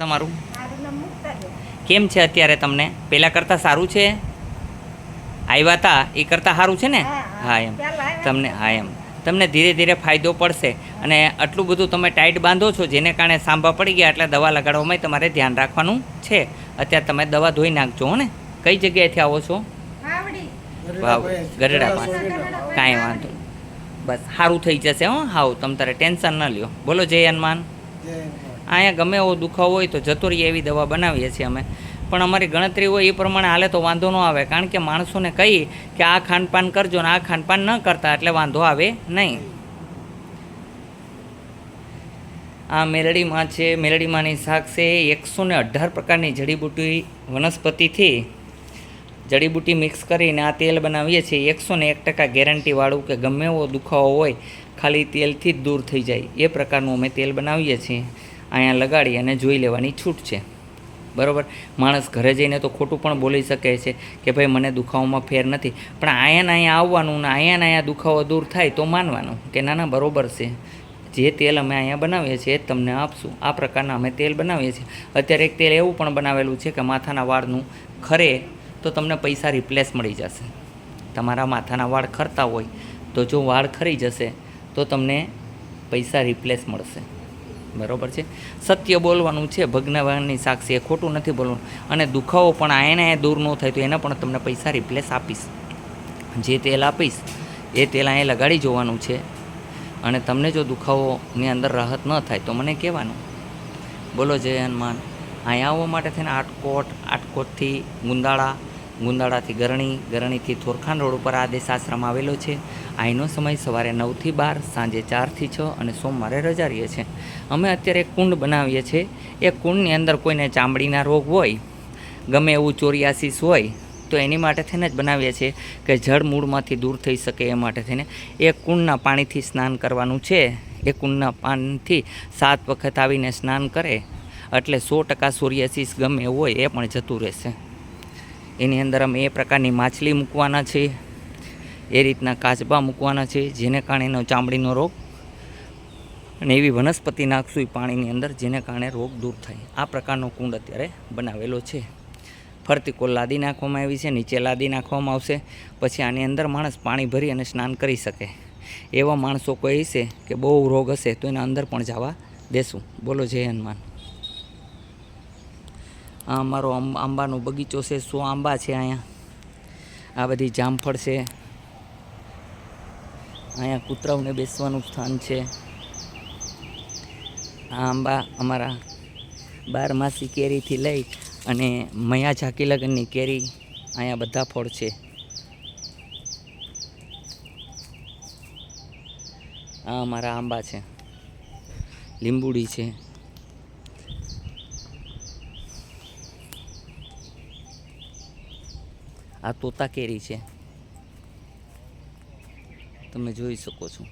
તમારું? મારું નામ મુક્તાબેન. કેમ છે અત્યારે તમને? પહેલાં કરતાં સારું છે? આવ્યા હતા એ કરતાં સારું છે ને? હા એમ તમને તમને ધીરે ધીરે ફાયદો પડશે. અને આટલું બધું તમે ટાઈટ બાંધો છો જેને કારણે સાંભા પડી ગયા એટલે દવા લગાડવામાં તમારે ધ્યાન રાખવાનું છે. અત્યારે તમે દવા ધોઈ નાખજો હો ને. કઈ જગ્યાએથી આવો છો? વાવ ગઢડા પાસે. કાંઈ વાંધો નહીં. બસ સારું થઈ જશે હો. હાવ તમે તારે ટેન્શન ન લ્યો. બોલો જય હનુમાન. અહીંયા ગમે એવો દુખાવો હોય તો જતો રહીએ એવી દવા બનાવીએ છીએ અમે. પણ અમારી ગણતરી હોય એ પ્રમાણે હાલે તો વાંધો ન આવે. કારણ કે માણસોને કહી કે આ ખાનપાન કરજો ને આ ખાનપાન ન કરતા એટલે વાંધો આવે નહીં. આ મેલડીમાં છે. મેલડીમાંની શાક છે. 118 પ્રકારની જડીબુટી વનસ્પતિથી જડીબુટી મિક્સ કરીને આ તેલ બનાવીએ છીએ. 101% ગેરંટીવાળું કે ગમે એવો દુખાવો હોય ખાલી તેલથી જ દૂર થઈ જાય એ પ્રકારનું અમે તેલ બનાવીએ છીએ. અહીંયા લગાડી અને જોઈ લેવાની છૂટ છે. બરાબર. માણસ ઘરે જઈને તો ખોટું પણ બોલી શકે છે કે ભાઈ મને દુખાવામાં ફેર નથી, પણ અહીંયા આવવાનું ને અહીંયા દુખાવો દૂર થાય તો માનવાનું કે ના ના બરાબર છે. જે તેલ અમે અહીંયા બનાવીએ છીએ એ જ તમને આપશું. આ પ્રકારના અમે તેલ બનાવીએ છીએ. અત્યારે એક તેલ એવું પણ બનાવેલું છે કે માથાના વાળનું ખરે તો તમને પૈસા રિપ્લેસ મળી જશે. તમારા માથાના વાળ ખરતા હોય તો જો વાળ ખરી જશે તો તમને પૈસા રિપ્લેસ મળશે. બરાબર છે. સત્ય બોલવાનું છે. ભગવાનની સાક્ષી, એ ખોટું નથી બોલવાનું. અને દુખાવો પણ એને દૂર ન થાય તો એને પણ તમને પૈસા રિપ્લેસ આપીશ. જે તેલ આપીશ એ તેલ અહીંયા લગાડી જોવાનું છે. અને તમને જો દુખાવોની અંદર રાહત ન થાય તો મને કહેવાનું. બોલો જય હનુમાન. અહીંયા આવવા માટે થઈને આટકોટથી ગુંદાળાથી ગરણીથી થોરખાન રોડ ઉપર આદેશ આશ્રમ આવેલો છે. અહીંનો સમય સવારે 9 થી 12, સાંજે 4 થી 6 અને સોમવારે રજા રહીએ છીએ. અમે અત્યારે એક કુંડ બનાવીએ છીએ. એ કુંડની અંદર કોઈને ચામડીના રોગ હોય, ગમે એવું ચોરિયાસિસ હોય તો એની માટે થઈને જ બનાવીએ છીએ કે જળ મૂળમાંથી દૂર થઈ શકે એ માટે થઈને. એ કુંડના પાણીથી સ્નાન કરવાનું છે. એ કુંડના પાણીથી 7 વખત આવીને સ્નાન કરે એટલે 100% સોરિયાસિસ ગમે એવું હોય એ પણ જતું રહેશે. એની અંદર અમે એ પ્રકારની માછલી મૂકવાના છે, એ રીતના કાચબા મૂકવાના છે જેને કારણે એનો ચામડીનો રોગ, અને એવી વનસ્પતિ નાખશું એ પાણીની અંદર જેને કારણે રોગ દૂર થાય. આ પ્રકારનો કુંડ અત્યારે બનાવેલો છે. ફરતી કોલ લાદી નાખવામાં આવી છે, નીચે લાદી નાખવામાં આવશે. પછી આની અંદર માણસ પાણી ભરી અને સ્નાન કરી શકે. એવા માણસો કોઈ હશે કે બહુ રોગ હશે તો એના અંદર પણ જવા દેશું. બોલો જય હનુમાન. આ અમારો આંબાનો બગીચો છે. 100 આંબા છે અહીંયા. આ બધી જામફળ છે. અહીંયા કૂતરાઓને બેસવાનું સ્થાન છે. આ આંબા અમારા 12માસી કેરીથી લઈ અને મયા ઝાકી લગનની કેરી અહીંયા બધા ફળ છે. આ અમારા આંબા છે. લીંબુડી છે. આ તોતા કેરી છે, તમે જોઈ શકો છો.